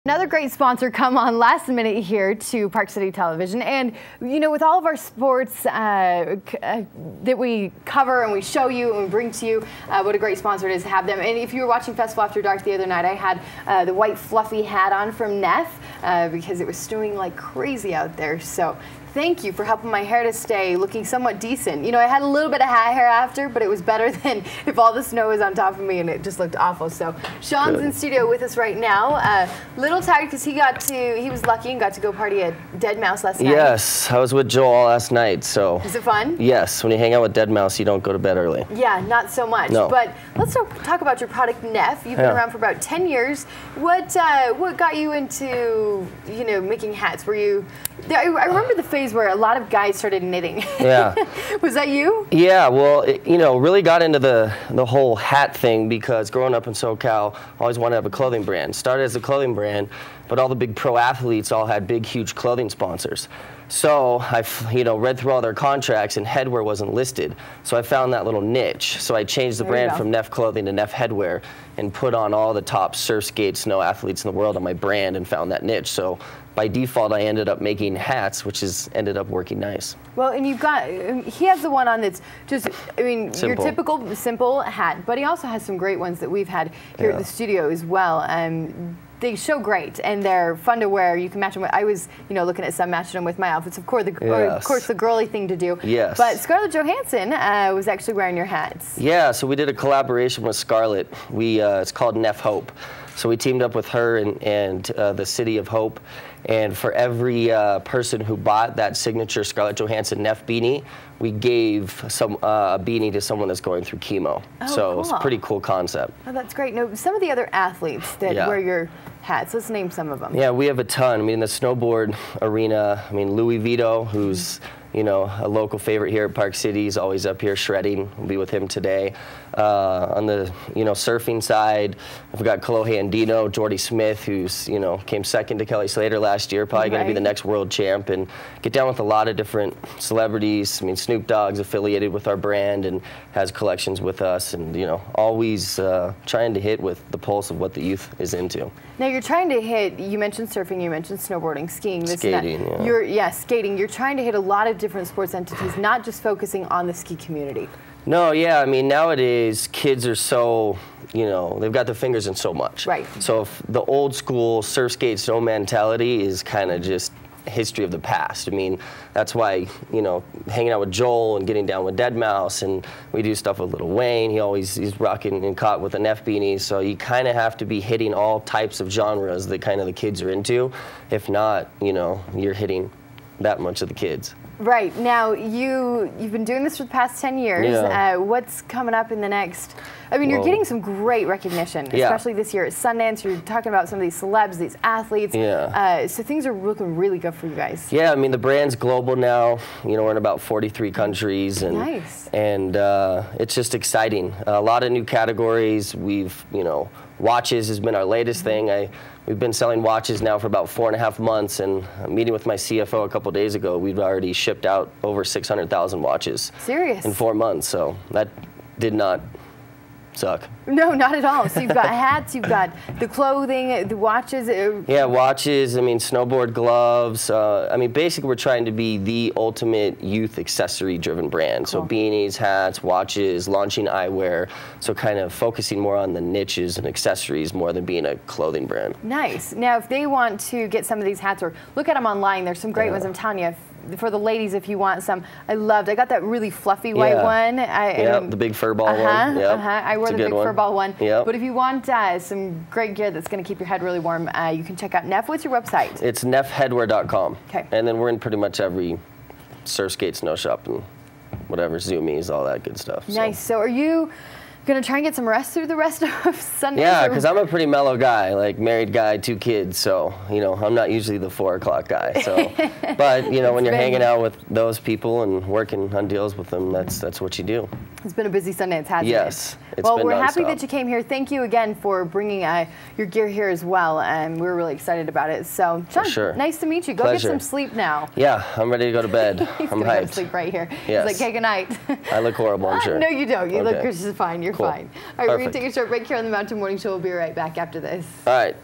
Another great sponsor come on last minute here to Park City Television. And, you know, with all of our sports that we cover and we show you and we bring to you, what a great sponsor it is to have them. And if you were watching Festival After Dark the other night, I had the white fluffy hat on from Neff because it was snowing like crazy out there. So thank you for helping my hair to stay looking somewhat decent. You know, I had a little bit of hat hair after, but it was better than if all the snow was on top of me and it just looked awful. So Sean's in studio with us right now. Little tired because he was lucky and got to go party at Dead Mouse last night. Yes, I was with Joel last night, so. Was it fun? Yes, when you hang out with Dead Mouse, you don't go to bed early. Yeah, not so much. No. But let's talk about your product, Neff. You've been around for about 10 years. What got you into, you know, making hats? Were you, I remember the phase where a lot of guys started knitting. Yeah. Was that you? Yeah, well, you know, really got into the whole hat thing because growing up in SoCal, I always wanted to have a clothing brand. Started as a clothing brand, but all the big pro athletes all had big, huge clothing sponsors. So I, read through all their contracts and headwear wasn't listed. So I found that little niche. So I changed the brand from Neff Clothing to Neff Headware and put on all the top surf, skate, snow athletes in the world on my brand and found that niche. So by default, I ended up making hats, which has ended up working nice. Well, and you've got, he has the one on that's just, I mean, simple. Your typical simple hat, but he also has some great ones that we've had here at the studio as well. They show great and they're fun to wear. You can match them with, I was, looking at some matching them with my outfits. Of course, the girly thing to do. Yes. But Scarlett Johansson was actually wearing your hats. Yeah, so we did a collaboration with Scarlett. It's called Neff Hope. So we teamed up with her and the City of Hope. And for every person who bought that signature Scarlett Johansson Neff beanie, we gave a beanie to someone that's going through chemo. Oh, so cool. It's a pretty cool concept. Oh, that's great. Now, some of the other athletes that wear your hats, let's name some of them. Yeah, we have a ton. I mean, in the snowboard arena, Louis Vito, who's a local favorite here at Park City. He's always up here shredding. We'll be with him today. On the, surfing side, we've got Kolohe Andino, Jordy Smith, who's, came second to Kelly Slater last year, probably going to be the next world champ, and get down with a lot of different celebrities. I mean, Snoop Dogg's affiliated with our brand and has collections with us, and, always trying to hit with the pulse of what the youth is into. Now, you're trying to hit, you mentioned surfing, you mentioned snowboarding, skiing, this skating, and that. Skating. You're trying to hit a lot of different sports entities, not just focusing on the ski community. No, yeah, I mean, nowadays, kids are so, they've got their fingers in so much. Right. So if the old school surf, skate, snow mentality is kind of just history of the past. I mean, that's why, hanging out with Joel and getting down with Dead Mouse, and we do stuff with Lil Wayne. He's rocking and caught with the Neff beanies. So you kind of have to be hitting all types of genres that kind of the kids are into. If not, you're hitting that much of the kids. Right. Now, you've been doing this for the past 10 years. Yeah. What's coming up in the next? I mean, you're getting some great recognition, especially this year at Sundance. You're talking about some of these celebs, these athletes. Yeah. So things are looking really good for you guys. Yeah, I mean, the brand's global now. We're in about 43 countries. And, nice. And it's just exciting. A lot of new categories. We've, watches has been our latest thing. We've been selling watches now for about 4.5 months, and meeting with my CFO a couple days ago, we've already shipped out over 600,000 watches. Serious? In 4 months, so that did not suck. No, not at all. So you've got hats, you've got the clothing, the watches. Yeah, watches, snowboard gloves. Basically we're trying to be the ultimate youth accessory driven brand. Cool. So beanies, hats, watches, launching eyewear. So kind of focusing more on the niches and accessories more than being a clothing brand. Nice. Now, if they want to get some of these hats or look at them online, there's some great ones. I'm telling you, for the ladies, if you want some, I got that really fluffy white one. The big fur ball one. I wore the big fur ball one. Yep. But if you want some great gear that's going to keep your head really warm, you can check out Neff. What's your website? It's neffheadwear.com. Okay. And then we're in pretty much every surf, skate, snow shop and whatever, Zoomies, all that good stuff. Nice. So are you going to try and get some rest through the rest of Sunday? Yeah, because I'm a pretty mellow guy, like married guy, 2 kids, so, I'm not usually the 4 o'clock guy. So, but, when you're hanging out with those people and working on deals with them, that's what you do. It's been a busy Sundance, hasn't it? Yes. Well, we're happy that you came here. Thank you again for bringing your gear here as well, and we're really excited about it. So, Sean, nice to meet you. Go get some sleep now. Yeah, I'm ready to go to bed. He's I'm going hyped. to go to sleep right here. Yes. He's like, hey, good night. I look horrible, I'm sure. No, you don't. You look just fine. You're fine. All right, we're going to Perfect. take a short break here on the Mountain Morning Show. We'll be right back after this. All right.